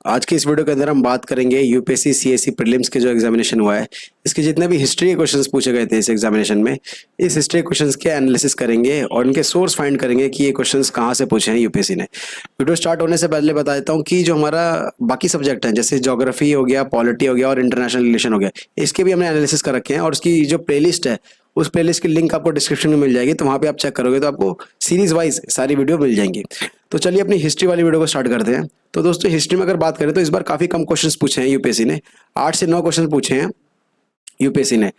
आज की इस वीडियो के अंदर हम बात करेंगे यूपीएससी सीएससी प्रीलिम्स के जो एग्जामिनेशन हुआ है, इसके जितने भी हिस्ट्री के क्वेश्चंस पूछे गए थे इस एग्जामिनेशन में, इस हिस्ट्री क्वेश्चंस के एनालिसिस करेंगे और इनके सोर्स फाइंड करेंगे कि ये क्वेश्चंस कहाँ से पूछे हैं यूपीएससी ने। वीडियो स्टार्ट होने से पहले बता देता हूँ कि जो हमारा बाकी सब्जेक्ट हैं जैसे ज्योग्राफी हो गया, पॉलिटी हो गया और इंटरनेशनल रिलेशन हो गया, इसके भी हमने एनालिसिस कर रखे हैं और उसकी जो प्लेलिस्ट है उस प्लेलिस्ट की लिंक आपको डिस्क्रिप्शन में मिल जाएगी, तो वहाँ पे आप चेक करोगे तो आपको सीरीज वाइज सारी वीडियो मिल जाएंगी। तो चलिए अपनी हिस्ट्री वाली वीडियो को स्टार्ट करते हैं। तो दोस्तों हिस्ट्री में अगर बात करें तो इस बार काफ़ी कम क्वेश्चंस पूछे हैं यूपीएससी ने, 8 से 9 क्वेश्चन पूछे हैं यूपीएससी ने।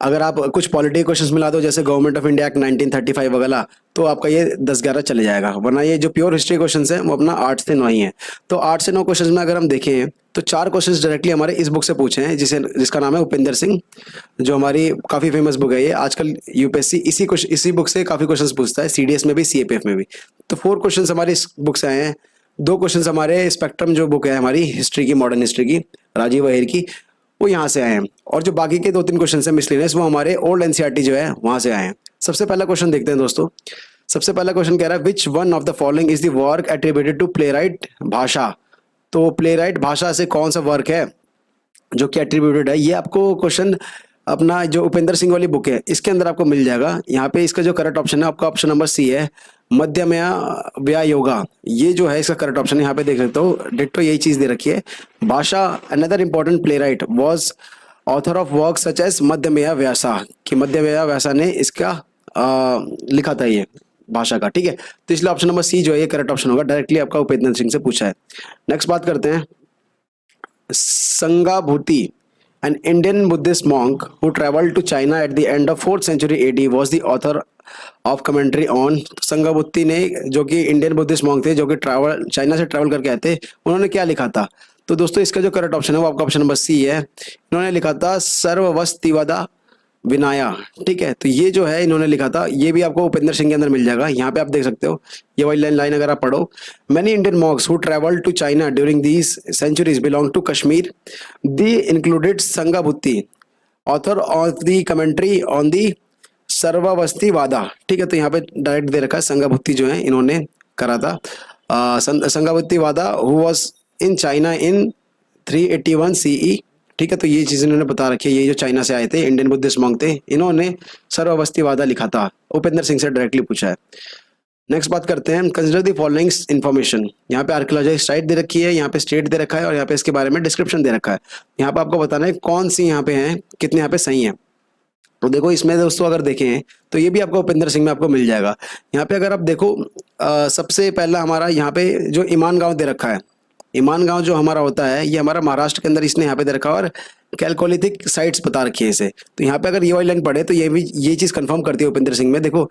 अगर आप कुछ पॉलिटी क्वेश्चंस मिला दो जैसे गवर्नमेंट ऑफ इंडिया एक्ट 1935 वगैरह, तो आपका ये 10-11 चले जाएगा, वरना ये जो प्योर हिस्ट्री क्वेश्चंस हैं वो अपना 8 से 9 ही है। तो 8 से 9 क्वेश्चंस में अगर हम देखें तो 4 क्वेश्चंस डायरेक्टली हमारे इस बुक से पूछे हैं जिसका नाम है उपेंद्र सिंह, जो हमारी काफ़ी फेमस बुक है। ये आजकल यूपीएससी इसी बुक से काफ़ी क्वेश्चंस पूछता है, सीडीएस में भी सीएपीएफ में भी। तो 4 क्वेश्चंस हमारे इस बुक से आए हैं। 2 क्वेश्चंस हमारे स्पेक्ट्रम जो बुक है हमारी हिस्ट्री की, मॉडर्न हिस्ट्री की, राजीव अहिर की, वो यहाँ से आए हैं। और जो बाकी के 2-3 क्वेश्चन हैं मिसलेनियस, वो हमारे ओल्ड एनसीईआरटी जो है वहाँ से आए हैं। सबसे पहला क्वेश्चन देखते हैं दोस्तों। सबसे पहला क्वेश्चन कह रहा है which one of the following is the work attributed to playwright Bhasa. तो प्लेराइट भाषा से कौन सा वर्क है जो कि एट्रीब्यूटेड है, ये आपको क्वेश्चन अपना जो उपेंद्र सिंह वाली बुक है इसके अंदर आपको मिल जाएगा। यहाँ पे इसका जो करेक्ट ऑप्शन है आपका ऑप्शन नंबर सी है, मध्यमया व्यायोगा। ये जो है इसका करेक्ट ऑप्शन है, यहाँ पे देख सकते हो डिट्टो यही चीज दे रखी है। Bhasa another important playwright was author of work such as Madhyama Vyayoga, कि मध्यमया व्यासा ने इसका लिखा था ये भाषा का, ठीक है। तो इसलिए ऑप्शन नंबर सी जो है ये करेक्ट ऑप्शन होगा, डायरेक्टली आपका उपेंद्र सिंह से पूछा है। नेक्स्ट बात करते हैं संगाभूति, an Indian Buddhist monk who traveled to China at the end of 4th century AD was the author of commentary on। संगाभूति ने, जो कि इंडियन बुद्धिस्ट मॉन्क थे जो कि चाइना से ट्रैवल करके आए थे, उन्होंने क्या लिखा था? तो दोस्तों इसका जो करेक्ट ऑप्शन है वो आपका ऑप्शन नंबर सी है। इन्होंने लिखा था सर्ववस्तिवादा विनाया, ठीक है। तो ये जो है इन्होंने लिखा था, ये भी आपको उपेंद्र सिंह के अंदर मिल जाएगा। यहाँ पे आप देख सकते हो ये वाली लाइन अगर आप पढ़ो, many Indian monks who travelled to China during these centuries belong to Kashmir, they included Sanghabhuti, author of the commentary on the Sarvastivada, ठीक है। तो यहाँ पे डायरेक्ट दे रखा है संगाभूति जो है इन्होंने करा था। संगाभूतिवादा who was in China in 381 CE, ठीक है। तो ये चीज़ इन्होंने बता रखी है, ये जो चाइना से आए थे इंडियन बुद्धिस्ट मॉन्क थे, इन्होंने सर्वावस्थीवादा लिखा था। उपेंद्र सिंह से डायरेक्टली पूछा है। नेक्स्ट बात करते हैं कंसिडर द फॉलोइंग इन्फॉर्मेशन। यहाँ पे आर्कियोलॉजिकल साइट दे रखी है, यहाँ पे स्टेट दे रखा है और यहाँ पे इसके बारे में डिस्क्रिप्शन दे रखा है। यहाँ पे आपको बताना है कौन सी यहाँ पे हैं, कितने यहाँ पे सही हैं। तो देखो इसमें दोस्तों अगर देखें तो ये भी आपको उपेंद्र सिंह में आपको मिल जाएगा। यहाँ पे अगर आप देखो सबसे पहला हमारा यहाँ पे जो ईमान गाँव दे रखा है, ईमान गांव जो हमारा होता है ये हमारा महाराष्ट्र के अंदर इसने यहाँ पे दे रखा और कैलकोलिथिक साइट्स बता रखी है इसे। तो यहाँ पे अगर ये वाली लाइन पढ़े तो ये चीज़ कंफर्म करती है उपेंद्र सिंह में। देखो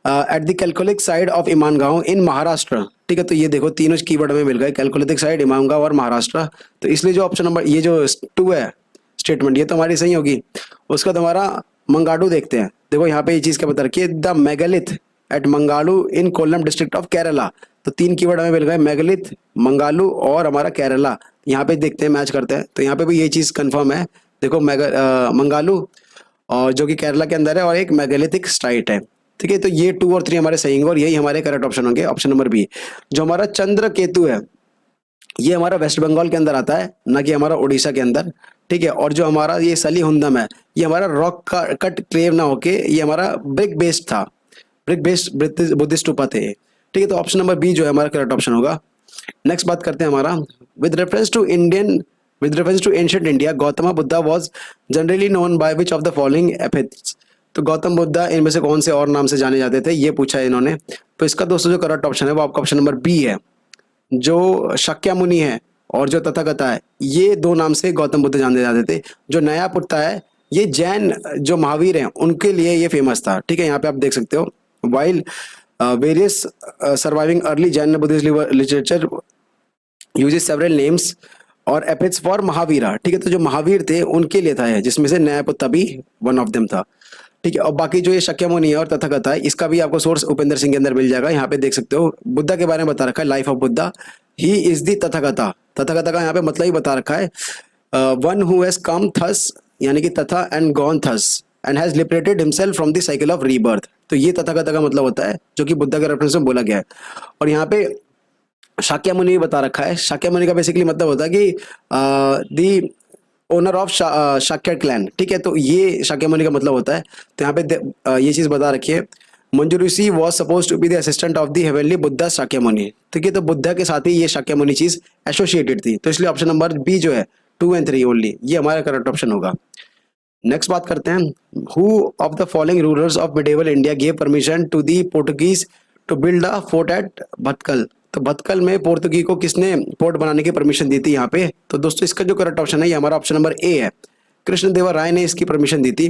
एट द कैलकोलिक साइड ऑफ ईमान गांव इन महाराष्ट्र, ठीक है। तो ये देखो तीनों कीवर्ड में मिल गए, कैलकोलिथिक साइड, ईमान गांव और महाराष्ट्र। तो इसलिए जो ऑप्शन नंबर ये जो 2 है स्टेटमेंट, ये तो हमारी सही होगी। उसका तो हमारा मंगाडू देखते हैं। देखो यहाँ पे ये चीज़ क्या बता रखी है, the megalith at Mangalu in Kollam district of Kerala. तो 3 कीवर्ड हमें मिल गए, मेगालिथ, मंगालू और हमारा केरला। यहाँ पे देखते हैं मैच करते हैं, तो यहाँ पे भी ये चीज़ कंफर्म है। देखो मंगालू और जो कि केरला के अंदर है और एक मेगालिथिक साइट है, ठीक है। तो ये 2 और 3 हमारे सही होंगे और यही हमारे करेक्ट ऑप्शन होंगे। ऑप्शन नंबर बी जो हमारा चंद्र केतु है ये हमारा वेस्ट बंगाल के अंदर आता है, ना कि हमारा उड़ीसा के अंदर, ठीक है। और जो हमारा ये सलीहुंदम है ये हमारा रॉक का कट क्लेव ना होके ये हमारा ब्रिक बेस्ड था, ब्रिक बेस्ड बुद्धिस्ट स्तूपा थे, ठीक है। तो ऑप्शन नंबर बी जो है हमारा करेक्ट ऑप्शन होगा। नेक्स्ट बात करते हैं हमारा with reference to ancient India Gautama Buddha was generally known by which of the following epithets. तो गौतम बुद्धा इनमें से कौन से और नाम से जाने जाते थे, ये पूछा है इन्होंने। तो इसका दोस्तों जो करेक्ट ऑप्शन है वो आपका ऑप्शन नंबर बी है। जो शाक्यमुनि है और जो तथागता है ये 2 नाम से गौतम बुद्ध जाने जाते थे। जो नया पुट्टा है ये जैन जो महावीर हैं उनके लिए ये फेमस था, ठीक है। यहाँ पे आप देख सकते हो while various surviving early Jain Buddhist literature uses several names और एपिथ्स फॉर महावीरा, ठीक है। तो जो महावीर थे उनके लिए था, जिसमें से न्यायपुत्ता भी वन ऑफ देम था, ठीक है। और बाकी जो ये शक्यमुनि है और तथागता है इसका भी आपको सोर्स उपेंद्र सिंह के अंदर मिल जाएगा। यहाँ पे देख सकते हो बुद्धा के बारे में बता रखा है, life of Buddha, he is the Tathagata. Tathagata का यहाँ पे मतलब ही बता रखा है, one who has come thus, यानी कि तथा and gone thus and has liberated himself from the cycle of rebirth. तो ये तथागता का मतलब होता है जो कि बुद्धा के रेफरेंस में बोला गया है। और यहाँ पे शाक्यमुनि भी बता रखा है। शाक्यमुनि का बेसिकली मतलब होता है कि the owner of Shakya clan, ठीक है, तो ये शाक्यमुनि का मतलब होता है। तो यहाँ पे ये चीज बता रखी है, Manjushri was suppose to be the assistant of the heavenly Buddha Shakyamuni, ठीक है, तो बुद्धा के साथ ही ये शाक्यमुनि चीज एसोसिएटेड थी, तो इसलिए ऑप्शन नंबर बी जो है 2 और 3 ओनली, ये हमारा करेक्ट ऑप्शन होगा। नेक्स्ट बात करते हैं, who of the following rulers of medieval India gave permission to the Portuguese to build a fort at Bhatkal. तो भटकल में पोर्तुगी को किसने फोर्ट बनाने की परमिशन दी थी यहाँ पे? तो दोस्तों इसका जो करेक्ट ऑप्शन है ये हमारा ऑप्शन नंबर ए है, कृष्णदेव राय ने इसकी परमिशन दी थी।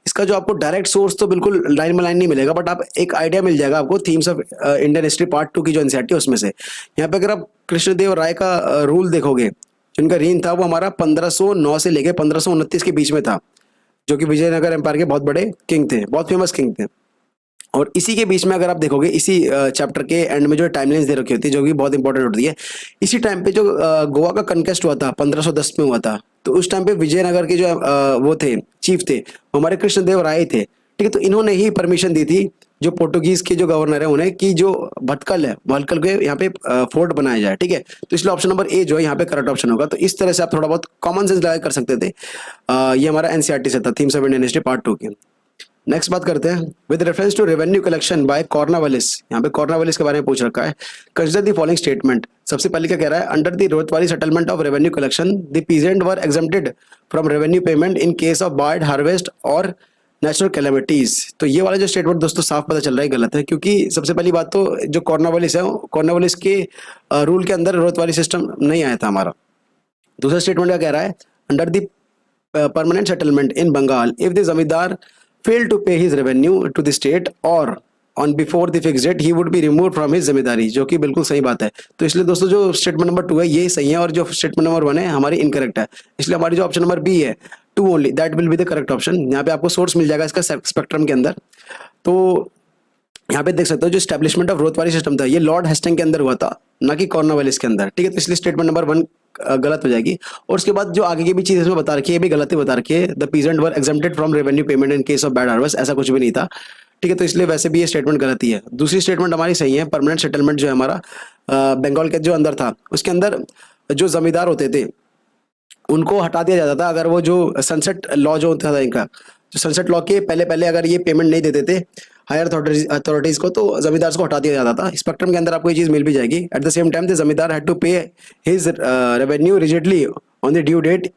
इसका जो आपको डायरेक्ट सोर्स तो बिल्कुल लाइन बाय लाइन नहीं मिलेगा, बट आप एक आइडिया मिल जाएगा आपको themes of Indian history part 2 की जो एनसीईआरटी है उसमें से। यहाँ पे अगर आप कृष्णदेव राय का रूल देखोगे, जिनका रेन था वो हमारा 1509 से लेके 1529 के बीच में था, जो कि विजयनगर एम्पायर के बहुत बड़े किंग थे, बहुत फेमस किंग थे। और इसी के बीच में अगर आप देखोगे, इसी चैप्टर के एंड में जो टाइमलाइंस दे रखी होती है जो कि बहुत इंपॉर्टेंट होती है, इसी टाइम पे जो गोवा का कन्केस्ट हुआ था 1510 में हुआ था, तो उस टाइम पे विजयनगर के जो वो थे चीफ थे, वो हमारे कृष्णदेव राय थे, ठीक है, तो इन्होंने ही परमिशन दी थी जो पोर्टुगीज के जो गवर्नर है उन्हें, कि जो भटकल है भटकल के यहाँ पे फोर्ट बनाया जाए, ठीक है, तो इसलिए ऑप्शन नंबर ए जो है यहाँ पे करेक्ट ऑप्शन होगा। तो इस तरह से आप थोड़ा बहुत कॉमन सेंस लगा कर सकते थे। ये हमारा एनसीईआरटी से था, themes of Indian history part 2 के। नेक्स्ट बात करते हैं, with reference to revenue collection by Cornwallis, यहाँ पे कॉर्नवालिस के बारे में पूछ रखा है। Consider the following statement. सबसे पहले क्या कह रहा है, under the Ryotwari settlement of revenue collection the peasant were exempted from revenue payment in case of bad harvest और नेचुरल कैलेमिटीज। तो ये वाला जो स्टेटमेंट दोस्तों साफ पता चल रहा है गलत है, क्योंकि सबसे पहली बात तो जो कॉर्नवालिस है, कॉर्नवालिस के रूल के अंदर रोतवारी सिस्टम नहीं आया था हमारा। दूसरा स्टेटमेंट क्या कह रहा है, under the permanent settlement in Bengal, if the zamindar failed to pay his revenue to the state or on before the fixed date, he would be removed from his जिम्मेदारी, जो कि बिल्कुल सही बात है। तो इसलिए दोस्तों जो स्टेटमेंट नंबर 2 है ये सही है, और जो स्टेटमेंट नंबर 1 है हमारी इनकरेक्ट है, इसलिए हमारी जो ऑप्शन नंबर बी है 2 only, that will be the correct option. यहाँ पे आपको सोर्स मिल जाएगा इसका स्पेक्ट्रम के अंदर। तो यहाँ पे देख सकते हो जो स्टैब्लिशमेंट ऑफ रोतवारी सिस्टम था ये लॉर्ड हेस्टिंग के अंदर हुआ था, ना कि कॉर्नवालिस के अंदर, ठीक है, तो इसलिए स्टेटमेंट नंबर 1 गलत हो जाएगी। और उसके बाद जो आगे की भी चीज इसमें बता रखी है ये भी गलत ही बता रखी है, the peasant were exempted from revenue payment in case of bad harvest, ऐसा कुछ भी नहीं था, ठीक है, तो इसलिए वैसे भी ये स्टेटमेंट गलत ही है। दूसरी स्टेटमेंट हमारी सही है, परमानेंट सेटलमेंट जो है हमारा बंगाल के जो अंदर था, उसके अंदर जो जमींदार होते थे उनको हटा दिया जाता था अगर वो जो सनसेट लॉ जो होता था इनका, जो सनसेट लॉ के पहले पहले अगर ये पेमेंट नहीं देते थे हायर अथॉरिटीज को, तो जमींदार को हटा दिया जाता था। स्पेक्ट्रम के अंदर आपको ये चीज मिल भी जाएगी। At the same time the zamindar had to pay his revenue rigidly on the due date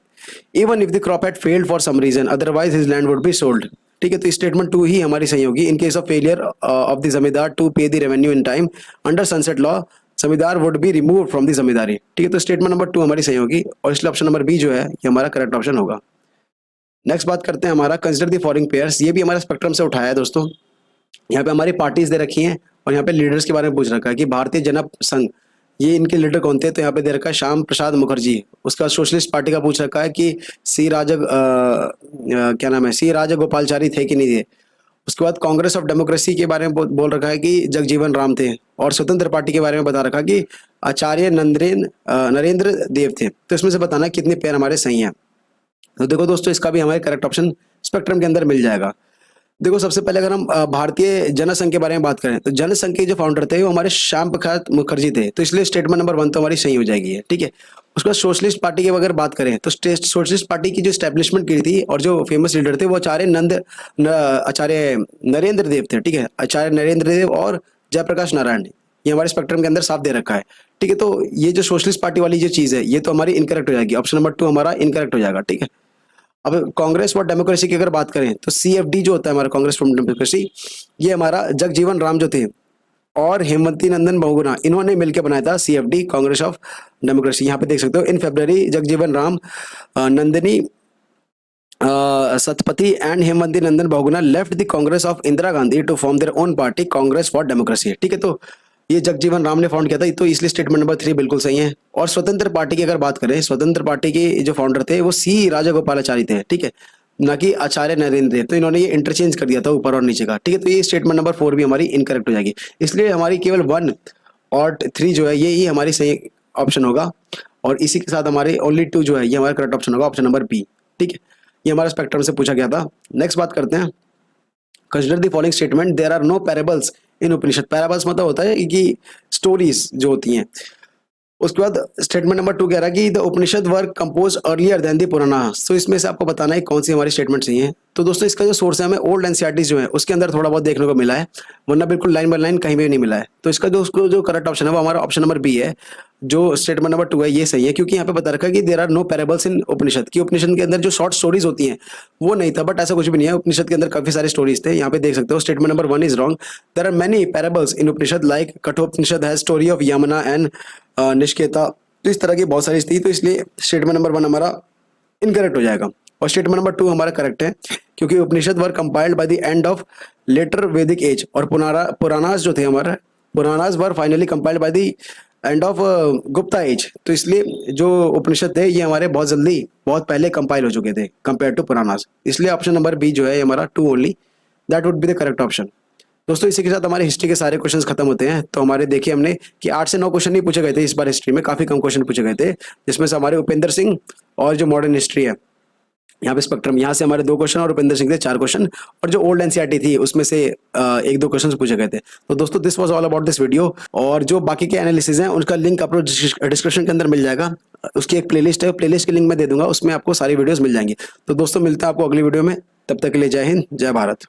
even if the crop had failed for some reason, otherwise his land would be sold, ठीक है, तो स्टेटमेंट 2 ही हमारी सही होगी। In case of failure of the zamindar to pay the revenue in time under sunset law, zamindar would be remove from the zamindari, ठीक है, तो स्टेटमेंट नंबर 2 हमारी सही होगी, और इसलिए ऑप्शन नंबर बी जो है ये हमारा करेक्ट ऑप्शन होगा। नेक्स्ट बात करते हैं हमारा कंसिडर द फॉलोइंग पेयर्स, ये भी हमारे स्पेक्ट्रम से उठाया है दोस्तों। यहाँ पे हमारी पार्टीज दे रखी हैं और यहाँ पे लीडर्स के बारे में पूछ रखा है कि भारतीय जनता संघ, ये इनके लीडर कौन थे, तो यहाँ पे दे रखा है श्याम प्रसाद मुखर्जी। उसका सोशलिस्ट पार्टी का पूछ रखा है कि क्या नाम है, सी राजगोपालचारी थे कि नहीं थे। उसके बाद कांग्रेस ऑफ डेमोक्रेसी के बारे में बोल रखा है कि जगजीवन राम थे, और स्वतंत्र पार्टी के बारे में बता रखा कि आचार्य नरेंद्र देव थे। तो इसमें से बताना कितने पेयर हमारे सही हैं। तो देखो दोस्तों इसका भी हमारे करेक्ट ऑप्शन स्पेक्ट्रम के अंदर मिल जाएगा। देखो सबसे पहले अगर हम भारतीय जनसंघ के बारे में बात करें, तो जनसंघ के जो फाउंडर थे वो हमारे श्याम प्रसाद मुखर्जी थे, तो इसलिए स्टेटमेंट नंबर 1 तो हमारी सही हो जाएगी, ठीक है। उसके बाद सोशलिस्ट पार्टी की अगर बात करें तो सोशलिस्ट पार्टी की जो स्टैब्लिशमेंट की थी और जो फेमस लीडर थे वो आचार्य नरेंद्र देव थे, ठीक है, आचार्य नरेंद्र देव और जयप्रकाश नारायण, ये हमारे स्पेक्ट्रम के अंदर साफ दे रखा है, ठीक है। तो ये जो सोशलिस्ट पार्टी वाली जो चीज है ये तो हमारी इनकरेक्ट हो जाएगी, ऑप्शन नंबर 2 हमारा इनकरेक्ट हो जाएगा, ठीक है। अब कांग्रेस फॉर डेमोक्रेसी की अगर बात करें तो CFD जो होता है हमारा कांग्रेस फॉर डेमोक्रेसी, ये हमारा जगजीवन राम जो थे और हेमवती नंदन बहुगुणा, इन्होंने मिलकर बनाया था CFD कांग्रेस ऑफ डेमोक्रेसी। यहाँ पे देख सकते हो in February Jagjivan Ram, Nandini Satpathy and Hemvati Nandan Bahuguna left the Congress of Indira Gandhi to form their own party Congress for democracy, ठीक है। तो ये जगजीवन राम ने फाउंड किया था, तो इसलिए स्टेटमेंट नंबर 3 बिल्कुल सही है। और स्वतंत्र पार्टी की अगर बात करें, स्वतंत्र पार्टी के जो फाउंडर थे वो C राजगोपालाचारी थे, ठीक है, ना कि आचार्य नरेंद्र देव। तो इन्होंने ये इंटरचेंज कर दिया था ऊपर और नीचे का, ठीक है, तो ये स्टेटमेंट नंबर 4 भी हमारी इनकरेक्ट हो जाएगी। इसलिए हमारी केवल 1 और 3 जो है ये ही हमारी सही ऑप्शन होगा, और इसी के साथ हमारे ओनली 2 जो है ये हमारा करेक्ट ऑप्शन होगा, ऑप्शन नंबर बी, ठीक है। ये हमारा स्पेक्ट्रम से पूछा गया था। नेक्स्ट बात करते हैं, consider the following statement, there are no parables in Upanishad. Parables मतलब होता है कि स्टोरीज जो होती हैं, उसके बाद स्टेटमेंट नंबर 2 कह रहा है कि the Upanishad were compose earlier than the Puranas. तो इसमें से आपको बताना है कौन सी हमारी स्टेटमेंट सही है। तो दोस्तों इसका जो सोर्स है हमें ओल्ड एनसीईआरटी जो है उसके अंदर थोड़ा बहुत देखने को मिला है, वरना बिल्कुल लाइन बाय लाइन कहीं भी नहीं मिला है। तो इसका जो करेक्ट ऑप्शन है वो हमारा ऑप्शन नंबर बी है। जो स्टेटमेंट नंबर 2 है ये सही है, क्योंकि यहाँ पे बता रखा है कि there are no parables in उपनिषद, की उपनिषद के अंदर जो शॉर्ट स्टोरीज होती हैं वो नहीं था, बट ऐसा कुछ भी नहीं है। उपनिषद के अंदर काफी सारे स्टोरीज थे, यहाँ पे देख सकते हो। Statement number 1 is wrong. There are many parables in Upanishad like Kathopanishad has story of Yama and Nachiketa. तो इस तरह की बहुत सारी थी, तो इसलिए स्टेटमेंट नंबर 1 हमारा इनकरेक्ट हो जाएगा। और स्टेटमेंट नंबर 2 हमारा करेक्ट है, क्योंकि Upanishad were compiled by the end of later Vedic age, और पुरानास जो थे हमारा, Puranas were finally compiled by the end of Gupta age. तो इसलिए जो उपनिषद थे ये हमारे बहुत जल्दी, बहुत पहले कंपाइल हो चुके थे कंपेयर टू पुरानास। इसलिए ऑप्शन नंबर बी जो है हमारा 2 only, that would be the correct option. दोस्तों इसी के साथ हमारे हिस्ट्री के सारे क्वेश्चंस खत्म होते हैं। तो हमारे देखिए हमने कि 8 से 9 क्वेश्चन नहीं पूछे गए थे इस बार हिस्ट्री में, काफी कम क्वेश्चन पूछे गए थे, जिसमें से हमारे उपेंद्र सिंह और जो मॉडर्न हिस्ट्री है यहाँ पे स्पेक्ट्रम, यहाँ से हमारे 2 क्वेश्चन और उपेंद्र सिंह थे 4 क्वेश्चन, और जो ओल्ड एनसीईआरटी थी उसमें से 1-2 क्वेश्चन पूछे गए थे। तो दोस्तों this was all about this video, और जो बाकी के एनालिसिस हैं उनका लिंक आपको डिस्क्रिप्शन के अंदर मिल जाएगा। उसकी एक प्लेलिस्ट है, प्लेलिस्ट की लिंक मैं दे दूंगा, उसमें आपको सारी वीडियोस मिल जाएंगी। तो दोस्तों मिलता है आपको अगली वीडियो में, तब तक के लिए जय हिंद, जय भारत।